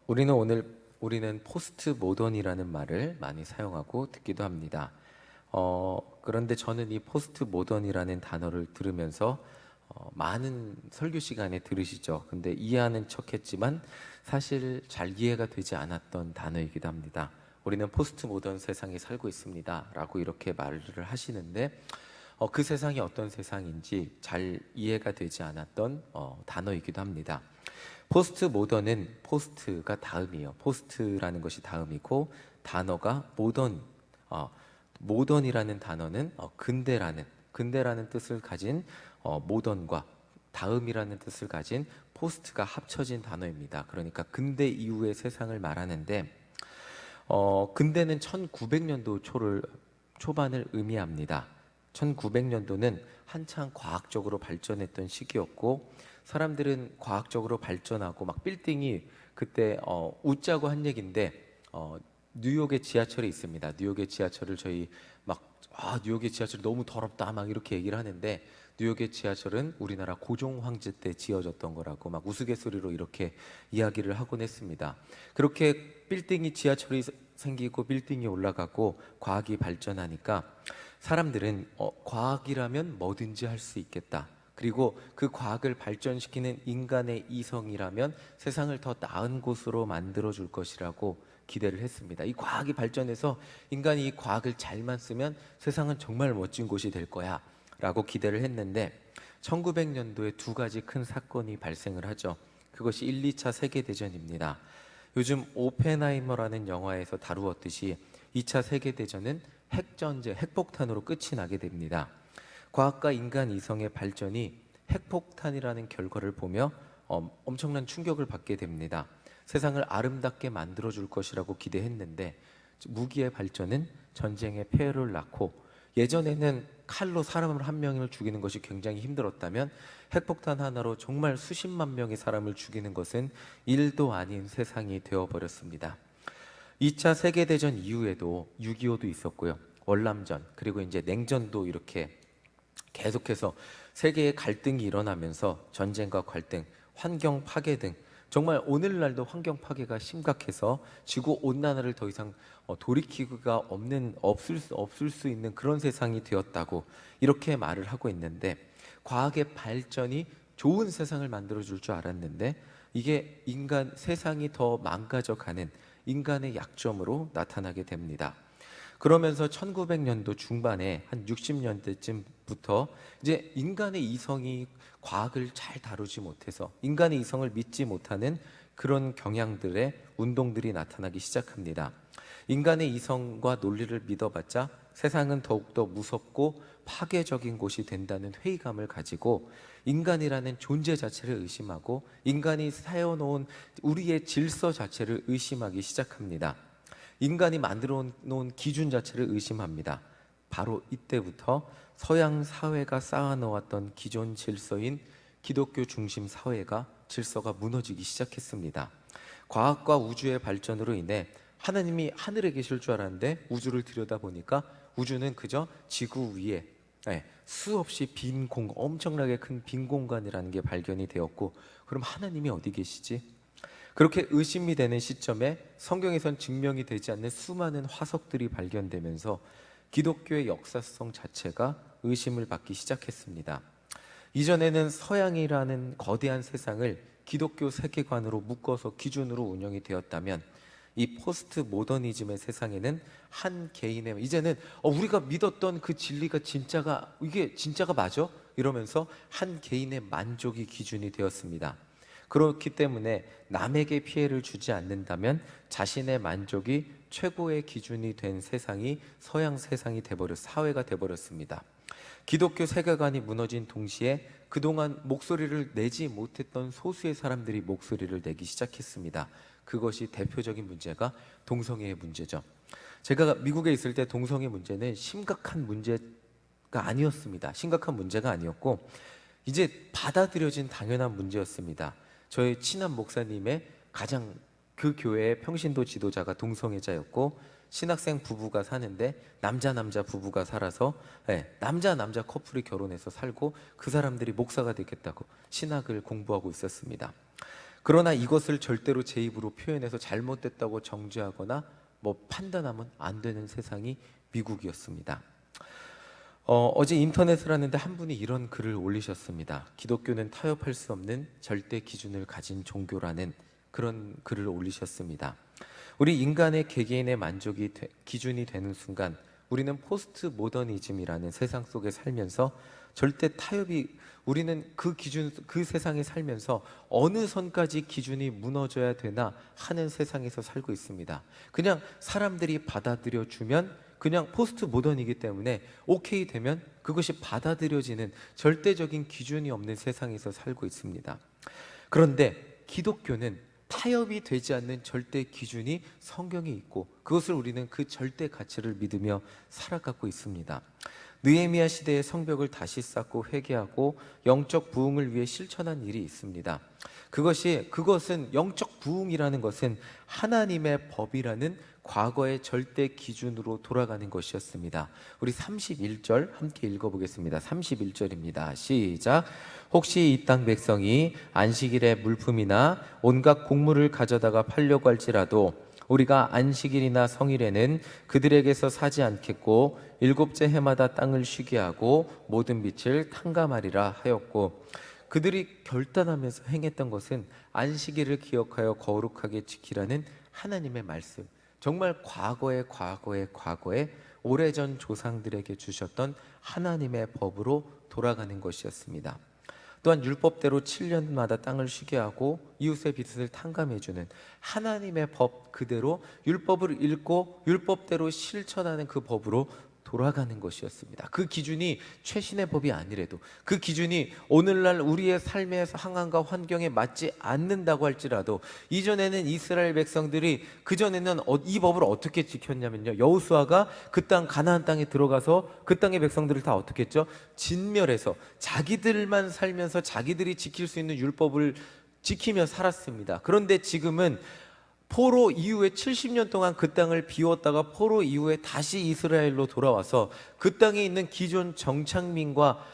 우리는 포스트 모던이라는 말을 많이 사용하고 듣기도 합니다. 그런데 저는 이 포스트 모던이라는 단어를 들으면서 많은 설교 시간에 들으시죠. 근데 이해하는 척했지만 사실 잘 이해가 되지 않았던 단어이기도 합니다. 우리는 포스트 모던 세상에 살고 있습니다 라고 이렇게 말을 하시는데 그 세상이 어떤 세상인지 잘 이해가 되지 않았던 단어이기도 합니다. 포스트 모던은 포스트가 다음이에요. 포스트라는 것이 다음이고 단어가 모던, 모던이라는 단어는 근대라는 뜻을 가진 모던과 다음이라는 뜻을 가진 포스트가 합쳐진 단어입니다. 그러니까 근대 이후의 세상을 말하는데 근대는 1900년도 초반을 의미합니다. 1900년도는 한창 과학적으로 발전했던 시기였고 사람들은 과학적으로 발전하고 막 빌딩이 그때 웃자고 한 얘기인데 뉴욕의 지하철이 있습니다. 뉴욕의 지하철을 저희 뉴욕의 지하철이 너무 더럽다 막 이렇게 얘기를 하는데 뉴욕의 지하철은 우리나라 고종 황제 때 지어졌던 거라고 막 우스갯소리로 이렇게 이야기를 하곤 했습니다. 그렇게 지하철이 생기고 빌딩이 올라가고 과학이 발전하니까 사람들은 과학이라면 뭐든지 할 수 있겠다. 그리고 그 과학을 발전시키는 인간의 이성이라면 세상을 더 나은 곳으로 만들어줄 것이라고 기대를 했습니다. 이 과학이 발전해서 인간이 이 과학을 잘만 쓰면 세상은 정말 멋진 곳이 될 거야 라고 기대를 했는데 1900년도에 두 가지 큰 사건이 발생을 하죠. 그것이 1, 2차 세계대전입니다. 요즘 오펜하이머라는 영화에서 다루었듯이 2차 세계대전은 핵전쟁, 핵폭탄으로 끝이 나게 됩니다. 과학과 인간 이성의 발전이 핵폭탄이라는 결과를 보며 엄청난 충격을 받게 됩니다. 세상을 아름답게 만들어줄 것이라고 기대했는데 무기의 발전은 전쟁의 폐해를 낳고 예전에는 칼로 사람을 한 명을 죽이는 것이 굉장히 힘들었다면 핵폭탄 하나로 정말 수십만 명의 사람을 죽이는 것은 일도 아닌 세상이 되어버렸습니다. 2차 세계대전 이후에도 6.25도 있었고요. 월남전 그리고 이제 냉전도 이렇게 계속해서 세계의 갈등이 일어나면서 전쟁과 갈등, 환경 파괴 등 정말 오늘날도 환경 파괴가 심각해서 지구 온난화를 더 이상 돌이키기가 없을 수 있는 그런 세상이 되었다고 이렇게 말을 하고 있는데 과학의 발전이 좋은 세상을 만들어줄 줄 알았는데 이게 세상이 더 망가져가는 인간의 약점으로 나타나게 됩니다. 그러면서 1900년도 중반에 한 60년대쯤부터 이제 인간의 이성이 과학을 잘 다루지 못해서 인간의 이성을 믿지 못하는 그런 경향들의 운동들이 나타나기 시작합니다. 인간의 이성과 논리를 믿어봤자 세상은 더욱더 무섭고 파괴적인 곳이 된다는 회의감을 가지고 인간이라는 존재 자체를 의심하고 인간이 세워놓은 우리의 질서 자체를 의심하기 시작합니다. 인간이 만들어 놓은 기준 자체를 의심합니다. 바로 이때부터 서양 사회가 쌓아놓았던 기존 질서인 기독교 중심 사회가 질서가 무너지기 시작했습니다. 과학과 우주의 발전으로 인해 하나님이 하늘에 계실 줄 알았는데 우주를 들여다보니까 우주는 그저 지구 위에 수없이 엄청나게 큰 빈 공간이라는 게 발견이 되었고 그럼 하나님이 어디 계시지? 그렇게 의심이 되는 시점에 성경에선 증명이 되지 않는 수많은 화석들이 발견되면서 기독교의 역사성 자체가 의심을 받기 시작했습니다. 이전에는 서양이라는 거대한 세상을 기독교 세계관으로 묶어서 기준으로 운영이 되었다면 이 포스트 모더니즘의 세상에는 한 개인의 이제는 우리가 믿었던 그 진리가 이게 진짜가 맞아? 이러면서 한 개인의 만족이 기준이 되었습니다. 그렇기 때문에 남에게 피해를 주지 않는다면 자신의 만족이 최고의 기준이 된 세상이 서양 세상이 사회가 돼버렸습니다. 기독교 세계관이 무너진 동시에 그동안 목소리를 내지 못했던 소수의 사람들이 목소리를 내기 시작했습니다. 그것이 대표적인 문제가 동성애의 문제죠. 제가 미국에 있을 때 동성애 문제는 심각한 문제가 아니었습니다. 심각한 문제가 아니었고 이제 받아들여진 당연한 문제였습니다. 저희 친한 목사님의 그 교회의 평신도 지도자가 동성애자였고 신학생 부부가 사는데 남자 부부가 살아서 남자 커플이 결혼해서 살고 그 사람들이 목사가 되겠다고 신학을 공부하고 있었습니다. 그러나 이것을 절대로 제 입으로 표현해서 잘못됐다고 정죄하거나 판단하면 안 되는 세상이 미국이었습니다. 어제 인터넷을 하는데 한 분이 이런 글을 올리셨습니다. 기독교는 타협할 수 없는 절대 기준을 가진 종교라는 그런 글을 올리셨습니다. 우리 인간의 개개인의 만족이 기준이 되는 순간 우리는 포스트 모더니즘이라는 세상 속에 살면서 절대 타협이, 우리는 그 기준, 그 세상에 살면서 어느 선까지 기준이 무너져야 되나 하는 세상에서 살고 있습니다. 그냥 사람들이 받아들여 주면 그냥 포스트 모던이기 때문에 오케이 되면 그것이 받아들여지는 절대적인 기준이 없는 세상에서 살고 있습니다. 그런데 기독교는 타협이 되지 않는 절대 기준이 성경에 있고 그것을 우리는 그 절대 가치를 믿으며 살아가고 있습니다. 느헤미야 시대의 성벽을 다시 쌓고 회개하고 영적 부흥을 위해 실천한 일이 있습니다. 그것은 영적 부흥이라는 것은 하나님의 법이라는 과거의 절대 기준으로 돌아가는 것이었습니다. 우리 31절 함께 읽어보겠습니다. 31절입니다. 시작. 혹시 이 땅 백성이 안식일에 물품이나 온갖 곡물을 가져다가 팔려고 할지라도 우리가 안식일이나 성일에는 그들에게서 사지 않겠고 일곱째 해마다 땅을 쉬게 하고 모든 빛을 탕감하리라 하였고, 그들이 결단하면서 행했던 것은 안식일을 기억하여 거룩하게 지키라는 하나님의 말씀, 정말 과거에 오래전 조상들에게 주셨던 하나님의 법으로 돌아가는 것이었습니다. 또한 율법대로 7년마다 땅을 쉬게 하고 이웃의 빚을 탕감해주는 하나님의 법 그대로 율법을 읽고 율법대로 실천하는 그 법으로 돌아가는 것이었습니다. 그 기준이 최신의 법이 아니래도, 그 기준이 오늘날 우리의 삶의 상황과 환경에 맞지 않는다고 할지라도, 이전에는 이스라엘 백성들이 그전에는 이 법을 어떻게 지켰냐면요, 여호수아가 그 땅 가나안 땅에 들어가서 그 땅의 백성들을 다 어떻게 했죠? 진멸해서 자기들만 살면서 자기들이 지킬 수 있는 율법을 지키며 살았습니다. 그런데 지금은 포로 이후에 70년 동안 그 땅을 비웠다가 포로 이후에 다시 이스라엘로 돌아와서 그 땅에 있는 기존 정착민과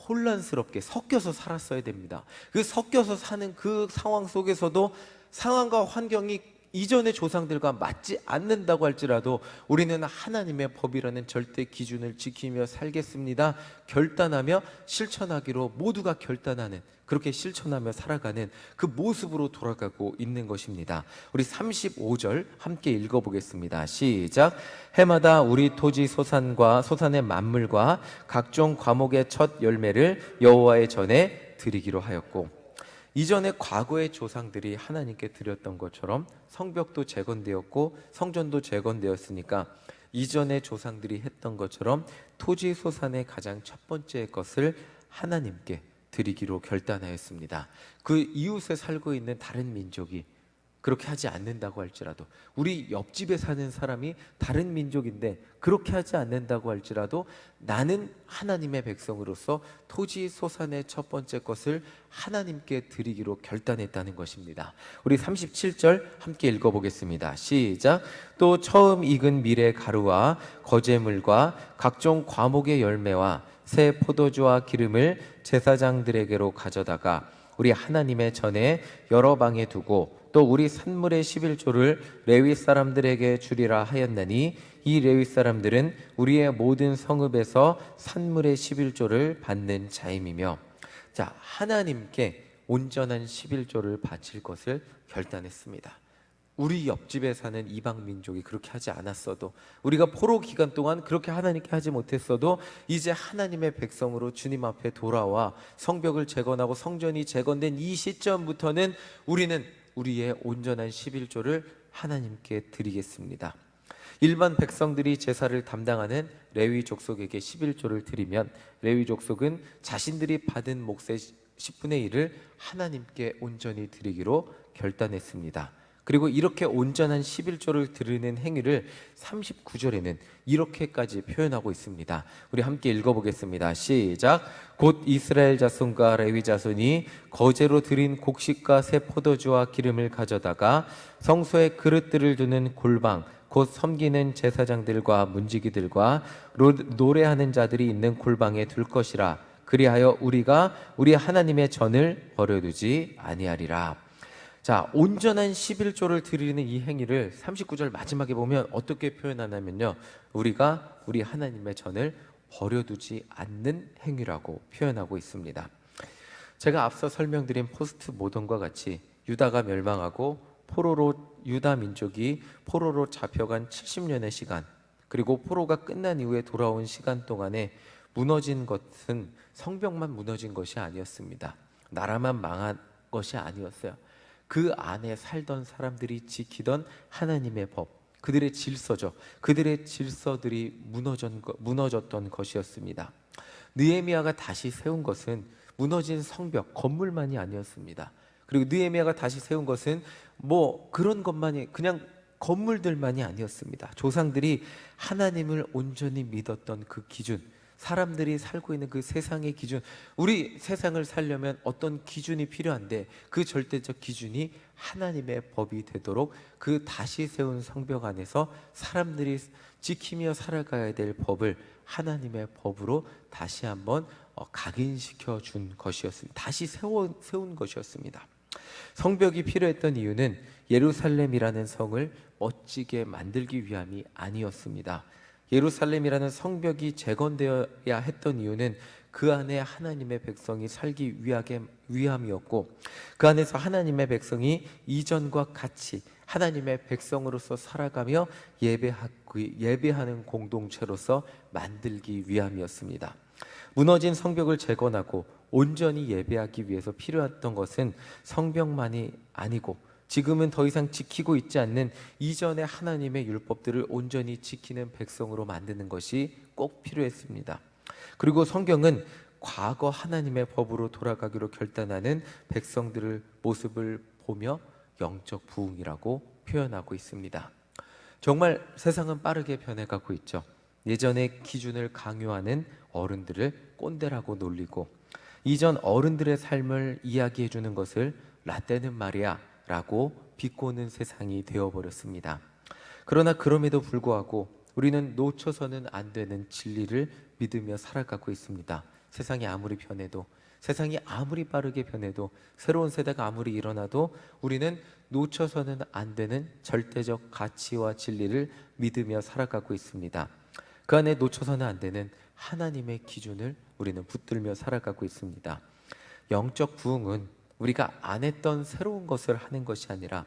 혼란스럽게 섞여서 살았어야 됩니다. 그 섞여서 사는 그 상황 속에서도 상황과 환경이 이전의 조상들과 맞지 않는다고 할지라도 우리는 하나님의 법이라는 절대 기준을 지키며 살겠습니다 결단하며 실천하기로 모두가 결단하는, 그렇게 실천하며 살아가는 그 모습으로 돌아가고 있는 것입니다. 우리 35절 함께 읽어보겠습니다. 시작. 해마다 우리 토지 소산과 소산의 만물과 각종 과목의 첫 열매를 여호와의 전에 드리기로 하였고, 이전에 과거의 조상들이 하나님께 드렸던 것처럼 성벽도 재건되었고 성전도 재건되었으니까 이전의 조상들이 했던 것처럼 토지 소산의 가장 첫 번째 것을 하나님께 드리기로 결단하였습니다. 그 이웃에 살고 있는 다른 민족이 그렇게 하지 않는다고 할지라도, 우리 옆집에 사는 사람이 다른 민족인데 그렇게 하지 않는다고 할지라도 나는 하나님의 백성으로서 토지 소산의 첫 번째 것을 하나님께 드리기로 결단했다는 것입니다. 우리 37절 함께 읽어보겠습니다. 시작. 또 처음 익은 밀의 가루와 거제물과 각종 과목의 열매와 새 포도주와 기름을 제사장들에게로 가져다가 우리 하나님의 전에 여러 방에 두고 또 우리 산물의 11조를 레위 사람들에게 주리라 하였나니, 이 레위 사람들은 우리의 모든 성읍에서 산물의 11조를 받는 자임이며. 자, 하나님께 온전한 11조를 바칠 것을 결단했습니다. 우리 옆집에 사는 이방 민족이 그렇게 하지 않았어도, 우리가 포로 기간 동안 그렇게 하나님께 하지 못했어도 이제 하나님의 백성으로 주님 앞에 돌아와 성벽을 재건하고 성전이 재건된 이 시점부터는 우리는 우리의 온전한 11조를 하나님께 드리겠습니다. 일반 백성들이 제사를 담당하는 레위 족속에게 11조를 드리면 레위 족속은 자신들이 받은 몫의 10분의 1을 하나님께 온전히 드리기로 결단했습니다. 그리고 이렇게 온전한 11조를 드리는 행위를 39절에는 이렇게까지 표현하고 있습니다. 우리 함께 읽어보겠습니다. 시작. 곧 이스라엘 자손과 레위 자손이 거제로 드린 곡식과 새 포도주와 기름을 가져다가 성소에 그릇들을 두는 골방, 곧 섬기는 제사장들과 문지기들과 노래하는 자들이 있는 골방에 둘 것이라. 그리하여 우리가 우리 하나님의 전을 버려두지 아니하리라. 자, 온전한 11조를 드리는 이 행위를 39절 마지막에 보면 어떻게 표현하냐면요, 우리가 우리 하나님의 전을 버려두지 않는 행위라고 표현하고 있습니다. 제가 앞서 설명드린 포스트 모던과 같이 유다가 멸망하고 유다 민족이 포로로 잡혀간 70년의 시간, 그리고 포로가 끝난 이후에 돌아온 시간 동안에 무너진 것은 성벽만 무너진 것이 아니었습니다. 나라만 망한 것이 아니었어요. 그 안에 살던 사람들이 지키던 하나님의 법, 그들의 질서죠. 그들의 질서들이 무너졌던 것이었습니다. 느헤미야가 다시 세운 것은 무너진 성벽, 건물만이 아니었습니다. 그리고 느헤미야가 다시 세운 것은 그런 것만이, 그냥 건물들만이 아니었습니다. 조상들이 하나님을 온전히 믿었던 그 기준, 사람들이 살고 있는 그 세상의 기준, 우리 세상을 살려면 어떤 기준이 필요한데 그 절대적 기준이 하나님의 법이 되도록 그 다시 세운 성벽 안에서 사람들이 지키며 살아가야 될 법을 하나님의 법으로 다시 한번 각인시켜 준 것이었습니다. 다시 세운 것이었습니다. 성벽이 필요했던 이유는 예루살렘이라는 성을 멋지게 만들기 위함이 아니었습니다. 예루살렘이라는 성벽이 재건되어야 했던 이유는 그 안에 하나님의 백성이 살기 위함이었고, 그 안에서 하나님의 백성이 이전과 같이 하나님의 백성으로서 살아가며 예배하는 공동체로서 만들기 위함이었습니다. 무너진 성벽을 재건하고 온전히 예배하기 위해서 필요했던 것은 성벽만이 아니고, 지금은 더 이상 지키고 있지 않는 이전의 하나님의 율법들을 온전히 지키는 백성으로 만드는 것이 꼭 필요했습니다. 그리고 성경은 과거 하나님의 법으로 돌아가기로 결단하는 백성들의 모습을 보며 영적 부흥이라고 표현하고 있습니다. 정말 세상은 빠르게 변해가고 있죠. 예전의 기준을 강요하는 어른들을 꼰대라고 놀리고, 이전 어른들의 삶을 이야기해 주는 것을 라떼는 말이야 라고 비꼬는 세상이 되어버렸습니다. 그러나 그럼에도 불구하고 우리는 놓쳐서는 안 되는 진리를 믿으며 살아가고 있습니다. 세상이 아무리 변해도, 세상이 아무리 빠르게 변해도, 새로운 세대가 아무리 일어나도 우리는 놓쳐서는 안 되는 절대적 가치와 진리를 믿으며 살아가고 있습니다. 그 안에 놓쳐서는 안 되는 하나님의 기준을 우리는 붙들며 살아가고 있습니다. 영적 부흥은 우리가 안 했던 새로운 것을 하는 것이 아니라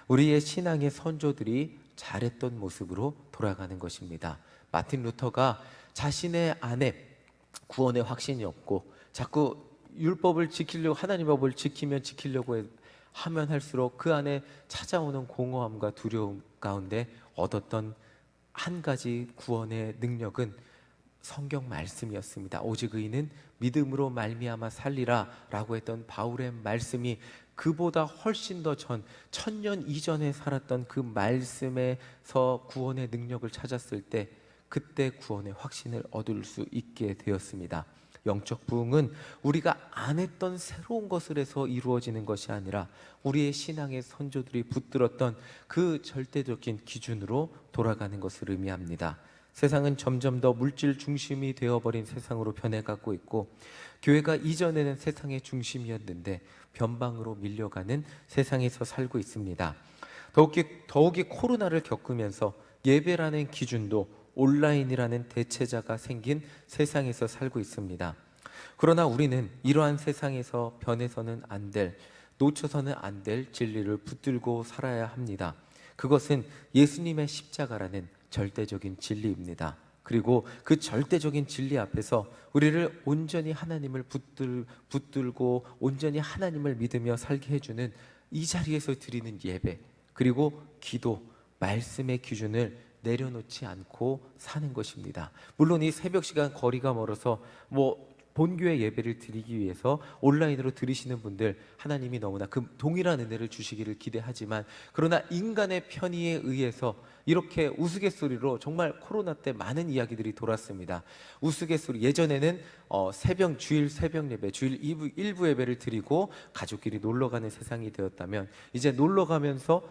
우리의 신앙의 선조들이 잘했던 모습으로 돌아가는 것입니다. 마틴 루터가 자신의 안에 구원의 확신이 없고 자꾸 율법을 지키려고, 하나님의 법을 지키려고 하면 할수록 그 안에 찾아오는 공허함과 두려움 가운데 얻었던 한 가지 구원의 능력은 성경 말씀이었습니다. 오직 의인은 믿음으로 말미암아 살리라 라고 했던 바울의 말씀이 그보다 훨씬 더 천년 이전에 살았던 그 말씀에서 구원의 능력을 찾았을 때, 그때 구원의 확신을 얻을 수 있게 되었습니다. 영적 부흥은 우리가 안 했던 새로운 것을 해서 이루어지는 것이 아니라 우리의 신앙의 선조들이 붙들었던 그 절대적인 기준으로 돌아가는 것을 의미합니다. 세상은 점점 더 물질 중심이 되어버린 세상으로 변해가고 있고, 교회가 이전에는 세상의 중심이었는데 변방으로 밀려가는 세상에서 살고 있습니다. 더욱이 코로나를 겪으면서 예배라는 기준도 온라인이라는 대체자가 생긴 세상에서 살고 있습니다. 그러나 우리는 이러한 세상에서 변해서는 안 될, 놓쳐서는 안 될 진리를 붙들고 살아야 합니다. 그것은 예수님의 십자가라는 절대적인 진리입니다. 그리고 그 절대적인 진리 앞에서 우리를 온전히 하나님을 붙들고 온전히 하나님을 믿으며 살게 해주는 이 자리에서 드리는 예배, 그리고 기도, 말씀의 기준을 내려놓지 않고 사는 것입니다. 물론 이 새벽 시간 거리가 멀어서 본교회 예배를 드리기 위해서 온라인으로 들으시는 분들, 하나님이 너무나 그 동일한 은혜를 주시기를 기대하지만, 그러나 인간의 편의에 의해서 이렇게 우스갯소리로 정말 코로나 때 많은 이야기들이 돌았습니다. 우스갯소리, 예전에는 주일 새벽 예배, 주일 일부 예배를 드리고 가족끼리 놀러 가는 세상이 되었다면, 이제 놀러 가면서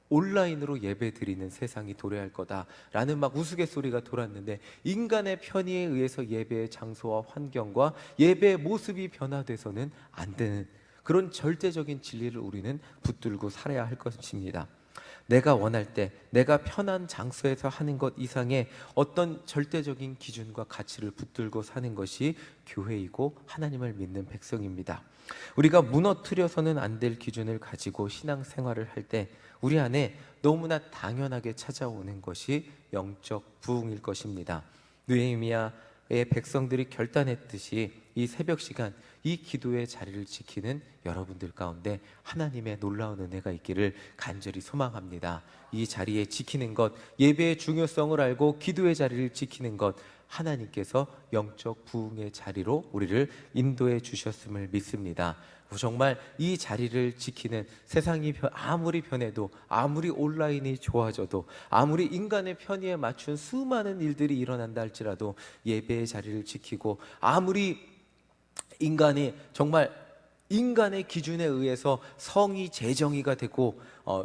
온라인으로 예배 드리는 세상이 도래할 거다라는 막 우스갯소리가 돌았는데, 인간의 편의에 의해서 예배의 장소와 환경과 예배의 모습이 변화돼서는 안 되는 그런 절대적인 진리를 우리는 붙들고 살아야 할 것입니다. 내가 원할 때 내가 편한 장소에서 하는 것 이상의 어떤 절대적인 기준과 가치를 붙들고 사는 것이 교회이고 하나님을 믿는 백성입니다. 우리가 무너뜨려서는 안 될 기준을 가지고 신앙생활을 할 때 우리 안에 너무나 당연하게 찾아오는 것이 영적 부흥일 것입니다. 느헤미야의 백성들이 결단했듯이 이 새벽 시간 이 기도의 자리를 지키는 여러분들 가운데 하나님의 놀라운 은혜가 있기를 간절히 소망합니다. 이 자리에 지키는 것, 예배의 중요성을 알고 기도의 자리를 지키는 것, 하나님께서 영적 부흥의 자리로 우리를 인도해 주셨음을 믿습니다. 정말 이 자리를 지키는, 세상이 아무리 변해도, 아무리 온라인이 좋아져도, 아무리 인간의 편의에 맞춘 수많은 일들이 일어난다 할지라도 예배의 자리를 지키고, 아무리 인간이 정말 인간의 기준에 의해서 성이 재정의가 되고,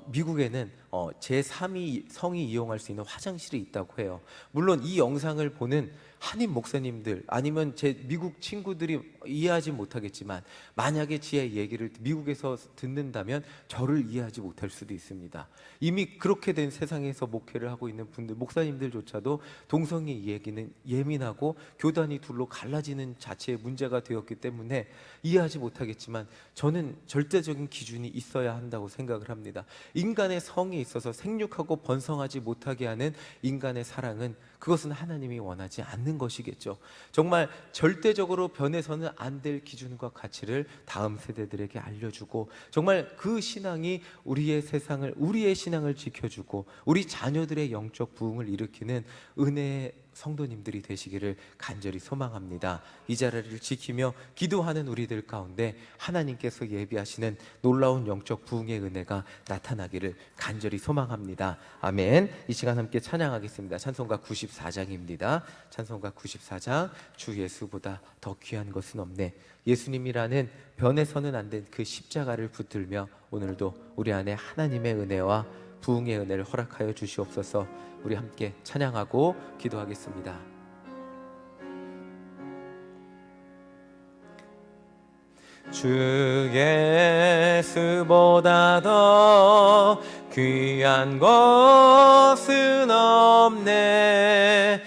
미국에는 제3의 성이 이용할 수 있는 화장실이 있다고 해요. 물론 이 영상을 보는 한인 목사님들 아니면 제 미국 친구들이 이해하지 못하겠지만, 만약에 제 얘기를 미국에서 듣는다면 저를 이해하지 못할 수도 있습니다. 이미 그렇게 된 세상에서 목회를 하고 있는 분들, 목사님들조차도 동성애 이 얘기는 예민하고 교단이 둘로 갈라지는 자체의 문제가 되었기 때문에 이해하지 못하겠지만, 저는 절대적인 기준이 있어야 한다고 생각을 합니다. 인간의 성에 있어서 생육하고 번성하지 못하게 하는 인간의 사랑은, 그것은 하나님이 원하지 않는 것이겠죠. 정말 절대적으로 변해서는 안 될 기준과 가치를 다음 세대들에게 알려주고, 정말 그 신앙이 우리의 세상을, 우리의 신앙을 지켜주고 우리 자녀들의 영적 부흥을 일으키는 은혜의 성도님들이 되시기를 간절히 소망합니다. 이 자리를 지키며 기도하는 우리들 가운데 하나님께서 예비하시는 놀라운 영적 부흥의 은혜가 나타나기를 간절히 소망합니다. 아멘. 이 시간 함께 찬양하겠습니다. 찬송가 94장입니다. 찬송가 94장. 주 예수보다 더 귀한 것은 없네. 예수님이라는 변해서는 안 된 그 십자가를 붙들며 오늘도 우리 안에 하나님의 은혜와 부흥의 은혜를 허락하여 주시옵소서. 우리 함께 찬양하고 기도하겠습니다. 주 예수보다 더 귀한 것은 없네.